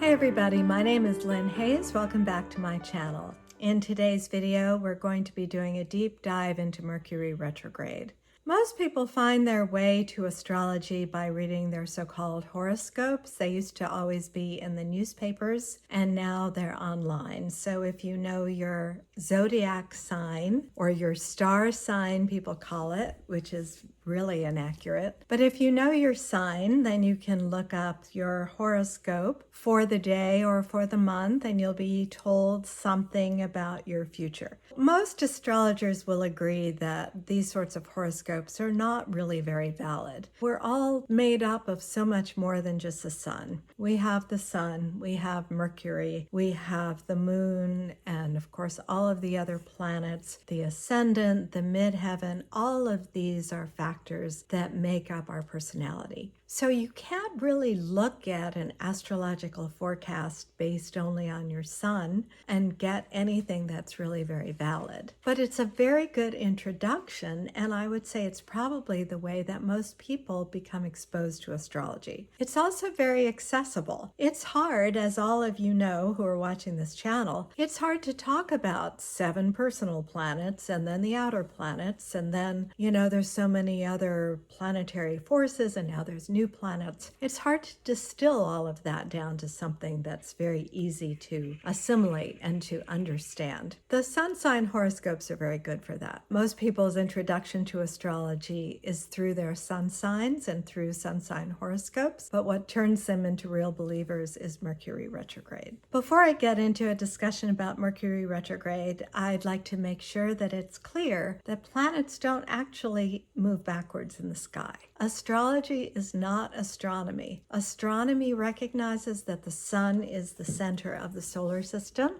Hey everybody, my name is Lynn Hayes. Welcome back to my channel. In today's video, we're going to be doing a deep dive into Mercury retrograde. Most people find their way to astrology by reading their so-called horoscopes. They used to always be in the newspapers, and now they're online. So if you know your zodiac sign, or your star sign, people call it, which is really inaccurate. But if you know your sign, then you can look up your horoscope for the day or for the month, and you'll be told something about your future. Most astrologers will agree that these sorts of horoscopes are not really very valid. We're all made up of so much more than just the sun. We have the sun, we have Mercury, we have the moon, and of course all of the other planets, the ascendant, the midheaven, all of these are factors that make up our personality. So you can't really look at an astrological forecast based only on your sun and get anything that's really very valid. But it's a very good introduction, and I would say it's probably the way that most people become exposed to astrology. It's also very accessible. It's hard, as all of you know who are watching this channel, it's hard to talk about 7 personal planets and then the outer planets, and then, there's so many other planetary forces, and now there's new planets. It's hard to distill all of that down to something that's very easy to assimilate and to understand. The sun sign horoscopes are very good for that. Most people's introduction to astrology is through their sun signs and through sun sign horoscopes, but what turns them into real believers is Mercury retrograde. Before I get into a discussion about Mercury retrograde, I'd like to make sure that it's clear that planets don't actually move backwards in the sky. Astrology is not astronomy. Astronomy recognizes that the sun is the center of the solar system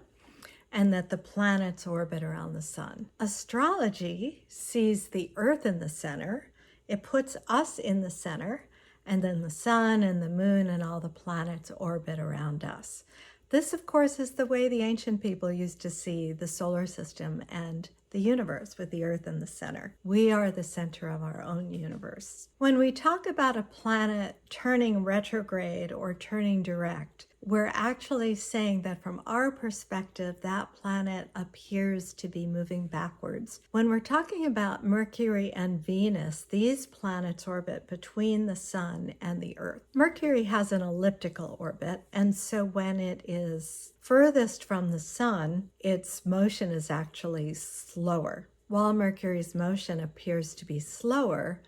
and that the planets orbit around the sun. Astrology sees the Earth in the center. It puts us in the center, and then the sun and the moon and all the planets orbit around us. This, of course, is the way the ancient people used to see the solar system and the universe, with the Earth in the center. We are the center of our own universe. When we talk about a planet turning retrograde or turning direct, we're actually saying that from our perspective, that planet appears to be moving backwards. When we're talking about Mercury and Venus, these planets orbit between the sun and the Earth. Mercury has an elliptical orbit, and so when it is furthest from the sun, its motion is actually slower. While Mercury's motion appears to be slower,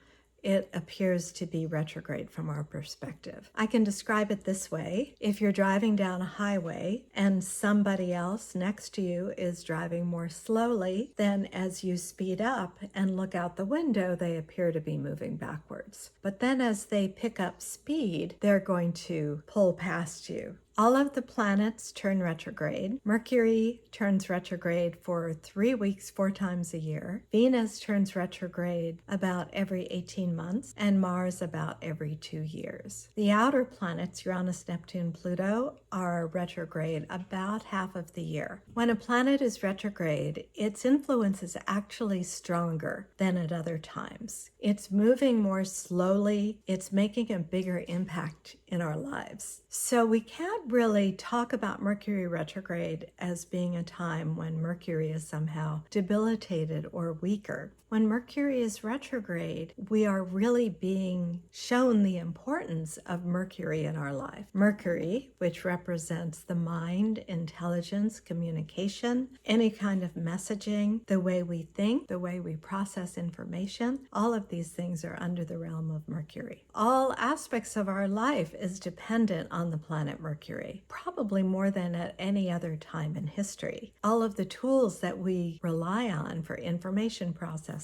it appears to be retrograde from our perspective. I can describe it this way. If you're driving down a highway and somebody else next to you is driving more slowly, then as you speed up and look out the window, they appear to be moving backwards. But then as they pick up speed, they're going to pull past you. All of the planets turn retrograde. Mercury turns retrograde for 3 weeks, 4 times a year. Venus turns retrograde about every 18 months, and Mars about every 2 years. The outer planets, Uranus, Neptune, Pluto, are retrograde about half of the year. When a planet is retrograde, its influence is actually stronger than at other times. It's moving more slowly. It's making a bigger impact in our lives. So we can't really talk about Mercury retrograde as being a time when Mercury is somehow debilitated or weaker. When Mercury is retrograde, we are really being shown the importance of Mercury in our life. Mercury, which represents the mind, intelligence, communication, any kind of messaging, the way we think, the way we process information, all of these things are under the realm of Mercury. All aspects of our life is dependent on the planet Mercury, probably more than at any other time in history. All of the tools that we rely on for information processing,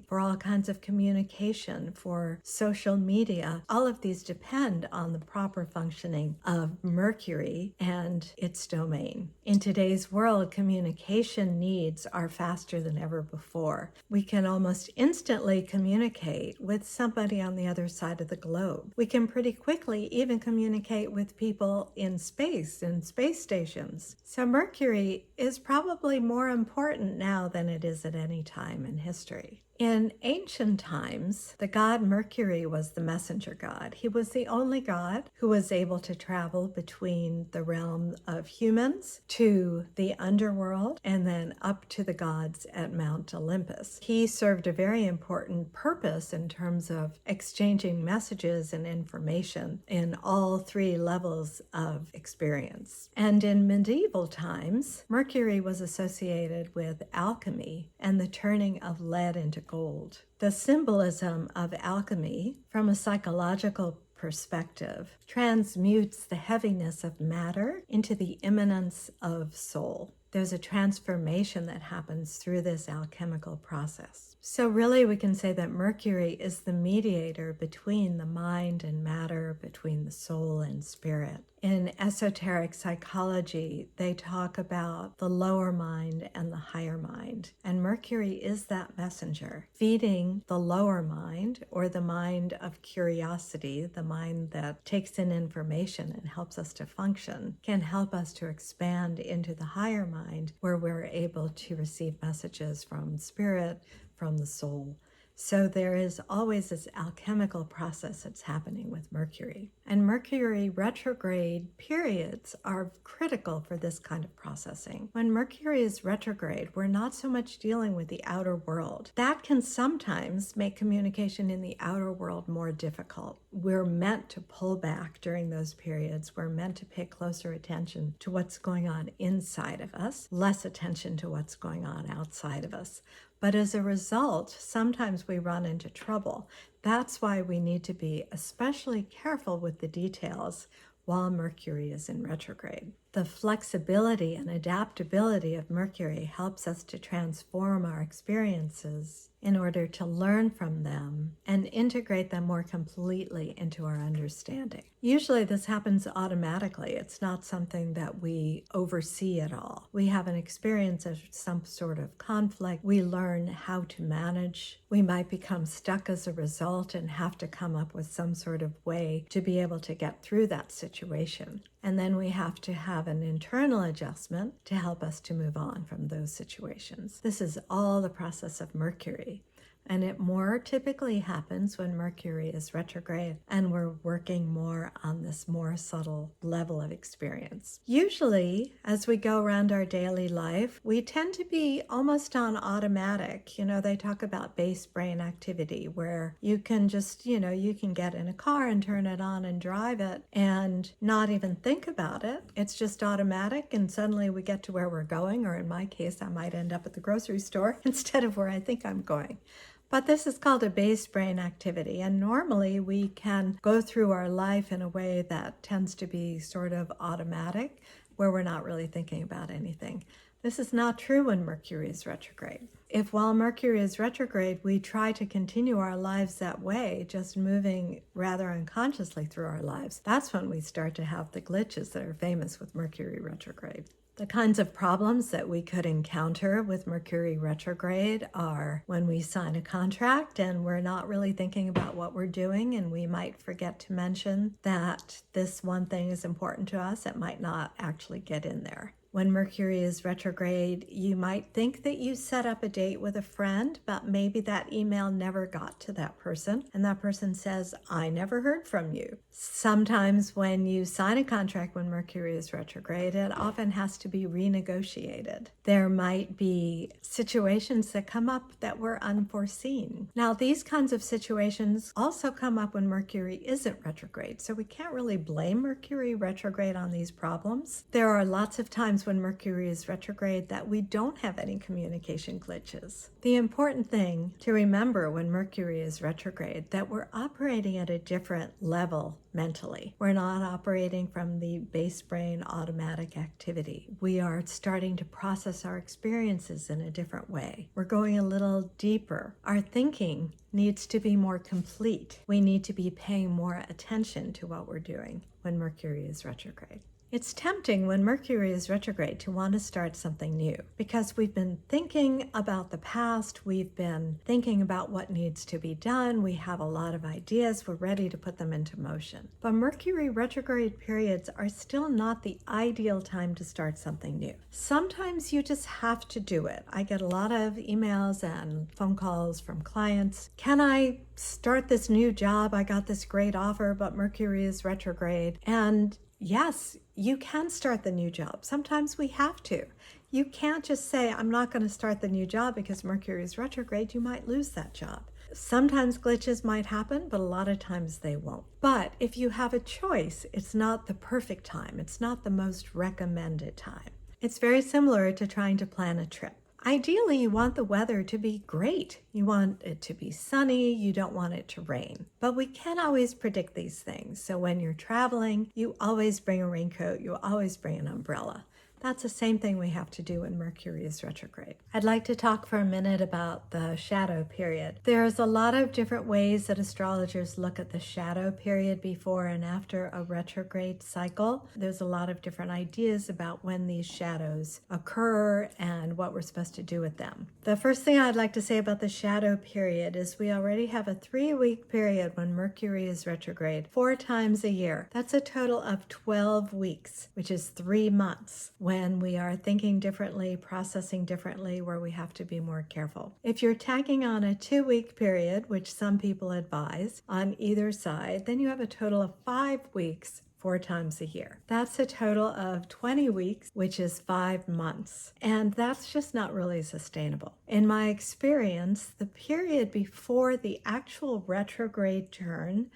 for all kinds of communication, for social media, all of these depend on the proper functioning of Mercury and its domain. In today's world, communication needs are faster than ever before. We can almost instantly communicate with somebody on the other side of the globe. We can pretty quickly even communicate with people in space stations. So Mercury is probably more important now than it is at any time in history. In ancient times, the god Mercury was the messenger god. He was the only god who was able to travel between the realm of humans to the underworld and then up to the gods at Mount Olympus. He served a very important purpose in terms of exchanging messages and information in all three levels of experience. And in medieval times, Mercury was associated with alchemy and the turning of lead into gold. The symbolism of alchemy, from a psychological perspective, transmutes the heaviness of matter into the immanence of soul. There's a transformation that happens through this alchemical process. So really we can say that Mercury is the mediator between the mind and matter, between the soul and spirit. In esoteric psychology, they talk about the lower mind and the higher mind. And Mercury is that messenger, feeding the lower mind, or the mind of curiosity, the mind that takes in information and helps us to function, can help us to expand into the higher mind, where we're able to receive messages from spirit, from the soul. So there is always this alchemical process that's happening with Mercury. And Mercury retrograde periods are critical for this kind of processing. When Mercury is retrograde, we're not so much dealing with the outer world. That can sometimes make communication in the outer world more difficult. We're meant to pull back during those periods. We're meant to pay closer attention to what's going on inside of us, less attention to what's going on outside of us. But as a result, sometimes we run into trouble. That's why we need to be especially careful with the details while Mercury is in retrograde. The flexibility and adaptability of Mercury helps us to transform our experiences in order to learn from them and integrate them more completely into our understanding. Usually this happens automatically. It's not something that we oversee at all. We have an experience of some sort of conflict. We learn how to manage. We might become stuck as a result and have to come up with some sort of way to be able to get through that situation. And then we have to have an internal adjustment to help us to move on from those situations. This is all the process of Mercury. And it more typically happens when Mercury is retrograde and we're working more on this more subtle level of experience. Usually, as we go around our daily life, we tend to be almost on automatic. You know, they talk about base brain activity, where you can just, you can get in a car and turn it on and drive it and not even think about it. It's just automatic, and suddenly we get to where we're going, or in my case, I might end up at the grocery store instead of where I think I'm going. But this is called a base brain activity, and normally we can go through our life in a way that tends to be sort of automatic, where we're not really thinking about anything. This is not true when Mercury is retrograde. If while Mercury is retrograde, we try to continue our lives that way, just moving rather unconsciously through our lives, that's when we start to have the glitches that are famous with Mercury retrograde. The kinds of problems that we could encounter with Mercury retrograde are when we sign a contract and we're not really thinking about what we're doing, and we might forget to mention that this one thing is important to us. It might not actually get in there. When Mercury is retrograde, you might think that you set up a date with a friend, but maybe that email never got to that person, and that person says, "I never heard from you." Sometimes when you sign a contract when Mercury is retrograde, it often has to be renegotiated. There might be situations that come up that were unforeseen. Now, these kinds of situations also come up when Mercury isn't retrograde, so we can't really blame Mercury retrograde on these problems. There are lots of times when Mercury is retrograde that we don't have any communication glitches. The important thing to remember when Mercury is retrograde, that we're operating at a different level mentally. We're not operating from the base brain automatic activity. We are starting to process our experiences in a different way. We're going a little deeper. Our thinking needs to be more complete. We need to be paying more attention to what we're doing when Mercury is retrograde. It's tempting when Mercury is retrograde to want to start something new because we've been thinking about the past, we've been thinking about what needs to be done, we have a lot of ideas, we're ready to put them into motion. But Mercury retrograde periods are still not the ideal time to start something new. Sometimes you just have to do it. I get a lot of emails and phone calls from clients. Can I start this new job? I got this great offer, but Mercury is retrograde. And yes, you can start the new job. Sometimes we have to. You can't just say, I'm not going to start the new job because Mercury is retrograde. You might lose that job. Sometimes glitches might happen, but a lot of times they won't. But if you have a choice, it's not the perfect time. It's not the most recommended time. It's very similar to trying to plan a trip. Ideally, you want the weather to be great. You want it to be sunny. You don't want it to rain. But we can't always predict these things. So when you're traveling, you always bring a raincoat. You always bring an umbrella. That's the same thing we have to do when Mercury is retrograde. I'd like to talk for a minute about the shadow period. There's a lot of different ways that astrologers look at the shadow period before and after a retrograde cycle. There's a lot of different ideas about when these shadows occur and what we're supposed to do with them. The first thing I'd like to say about the shadow period is we already have a 3-week period when Mercury is retrograde 4 times a year. That's a total of 12 weeks, which is 3 months. When we are thinking differently, processing differently, where we have to be more careful. If you're tagging on a 2-week period, which some people advise, on either side, then you have a total of 5 weeks 4 times a year. That's a total of 20 weeks, which is 5 months. And that's just not really sustainable. In my experience, the period before the actual retrograde turn,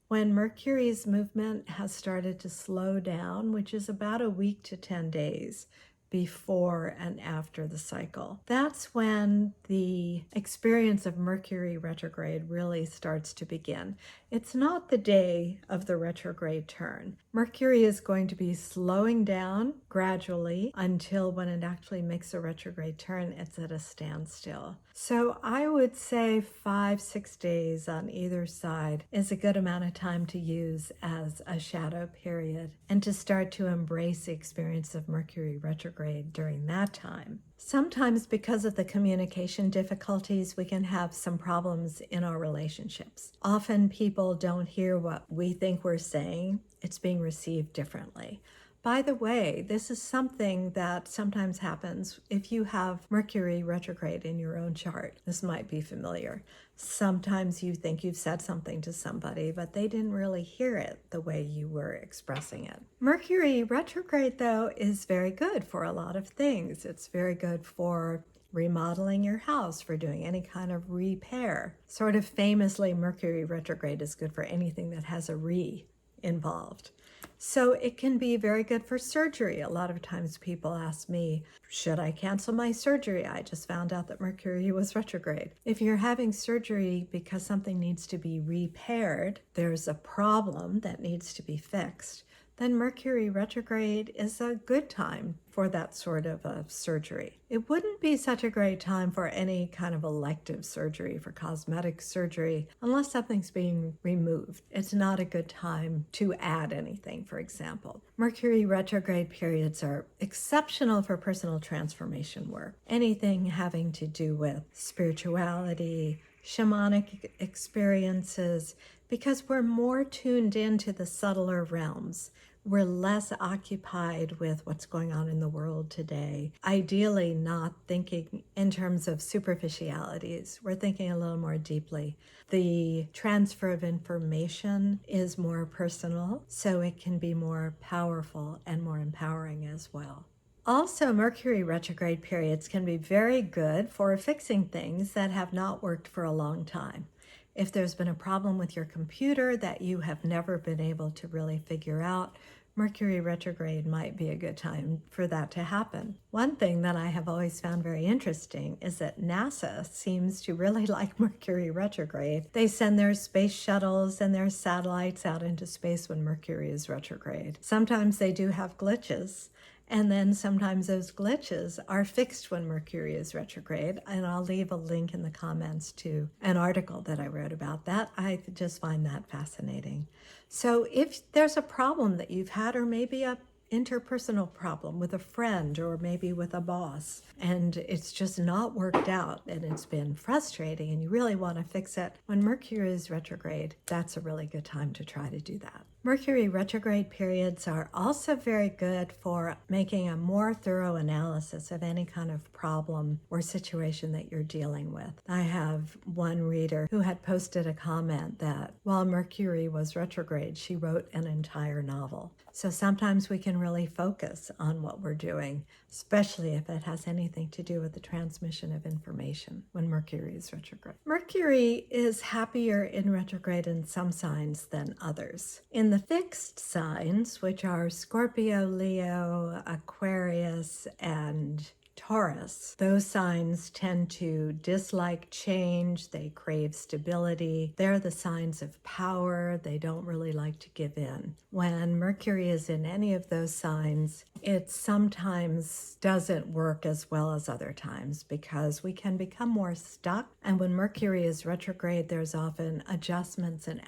when Mercury's movement has started to slow down, which is about a week to 10 days before and after the cycle, that's when the experience of Mercury retrograde really starts to begin. It's not the day of the retrograde turn. Mercury is going to be slowing down gradually until when it actually makes a retrograde turn, it's at a standstill. So I would say 5-6 days on either side is a good amount of time to use as a shadow period and to start to embrace the experience of Mercury retrograde during that time. Sometimes because of the communication difficulties, we can have some problems in our relationships. Often people don't hear what we think we're saying. It's being received differently. By the way, this is something that sometimes happens if you have Mercury retrograde in your own chart. This might be familiar. Sometimes you think you've said something to somebody, but they didn't really hear it the way you were expressing it. Mercury retrograde, though, is very good for a lot of things. It's very good for remodeling your house, for doing any kind of repair. Sort of famously, Mercury retrograde is good for anything that has a re involved. So it can be very good for surgery. A lot of times people ask me, should I cancel my surgery? I just found out that Mercury was retrograde. If you're having surgery because something needs to be repaired, there's a problem that needs to be fixed, then Mercury retrograde is a good time for that sort of a surgery. It wouldn't be such a great time for any kind of elective surgery, for cosmetic surgery, unless something's being removed. It's not a good time to add anything, for example. Mercury retrograde periods are exceptional for personal transformation work. Anything having to do with spirituality, shamanic experiences, because we're more tuned into the subtler realms. We're less occupied with what's going on in the world today. Ideally, not thinking in terms of superficialities. We're thinking a little more deeply. The transfer of information is more personal, so it can be more powerful and more empowering as well. Also, Mercury retrograde periods can be very good for fixing things that have not worked for a long time. If there's been a problem with your computer that you have never been able to really figure out, Mercury retrograde might be a good time for that to happen. One thing that I have always found very interesting is that NASA seems to really like Mercury retrograde. They send their space shuttles and their satellites out into space when Mercury is retrograde. Sometimes they do have glitches, and then sometimes those glitches are fixed when Mercury is retrograde. And I'll leave a link in the comments to an article that I wrote about that. I just find that fascinating. So if there's a problem that you've had, or maybe a interpersonal problem with a friend or maybe with a boss, and it's just not worked out and it's been frustrating and you really want to fix it, when Mercury is retrograde, that's a really good time to try to do that. Mercury retrograde periods are also very good for making a more thorough analysis of any kind of problem or situation that you're dealing with. I have one reader who had posted a comment that while Mercury was retrograde, she wrote an entire novel. So sometimes we can really focus on what we're doing, especially if it has anything to do with the transmission of information when Mercury is retrograde. Mercury is happier in retrograde in some signs than others. In the fixed signs, which are Scorpio, Leo, Aquarius, and Taurus, those signs tend to dislike change. They crave stability. They're the signs of power. They don't really like to give in. When Mercury is in any of those signs, it sometimes doesn't work as well as other times because we can become more stuck. And when Mercury is retrograde, there's often adjustments and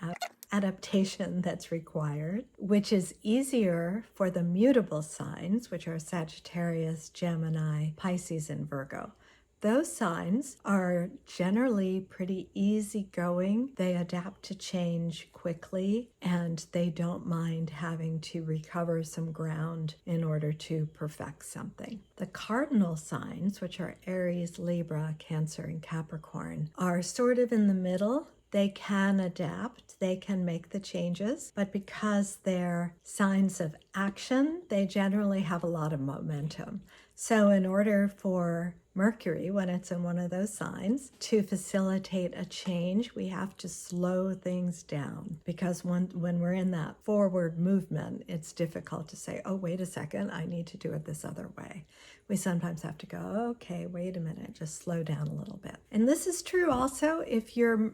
adaptation that's required, which is easier for the mutable signs, which are Sagittarius, Gemini, Pisces, and Virgo. Those signs are generally pretty easygoing. They adapt to change quickly, and they don't mind having to recover some ground in order to perfect something. The cardinal signs, which are Aries, Libra, Cancer, and Capricorn, are sort of in the middle. They can adapt, they can make the changes, but because they're signs of action, they generally have a lot of momentum. So in order for Mercury, when it's in one of those signs, to facilitate a change, we have to slow things down, because when we're in that forward movement, it's difficult to say, oh, wait a second, I need to do it this other way. We sometimes have to go, okay, wait a minute, just slow down a little bit. And this is true also if your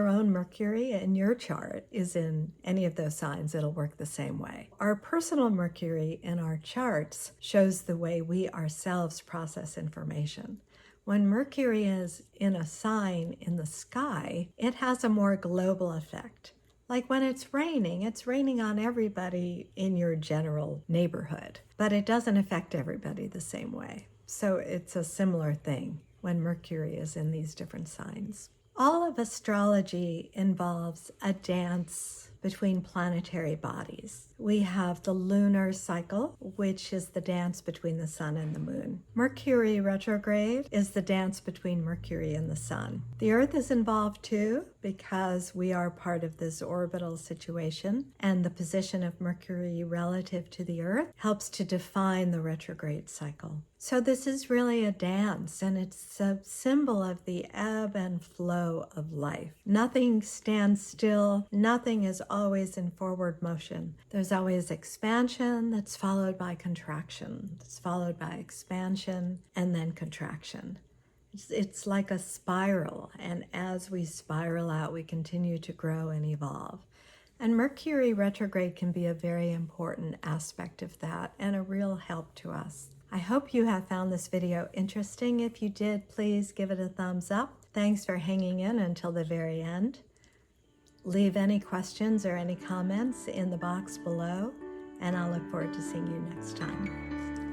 own Mercury in your chart is in any of those signs, it'll work the same way. Our personal Mercury in our charts shows the way we ourselves process information. When Mercury is in a sign in the sky, it has a more global effect. Like when it's raining on everybody in your general neighborhood, but it doesn't affect everybody the same way. So it's a similar thing when Mercury is in these different signs. All of astrology involves a dance between planetary bodies. We have the lunar cycle, which is the dance between the sun and the moon. Mercury retrograde is the dance between Mercury and the sun. The Earth is involved too, because we are part of this orbital situation, and the position of Mercury relative to the Earth helps to define the retrograde cycle. So this is really a dance, and it's a symbol of the ebb and flow of life. Nothing stands still. Nothing is always in forward motion. There's always expansion that's followed by contraction, that's followed by expansion, and then contraction. It's like a spiral, and as we spiral out, we continue to grow and evolve. And Mercury retrograde can be a very important aspect of that and a real help to us. I hope you have found this video interesting. If you did, please give it a thumbs up. Thanks for hanging in until the very end. Leave any questions or any comments in the box below, and I'll look forward to seeing you next time.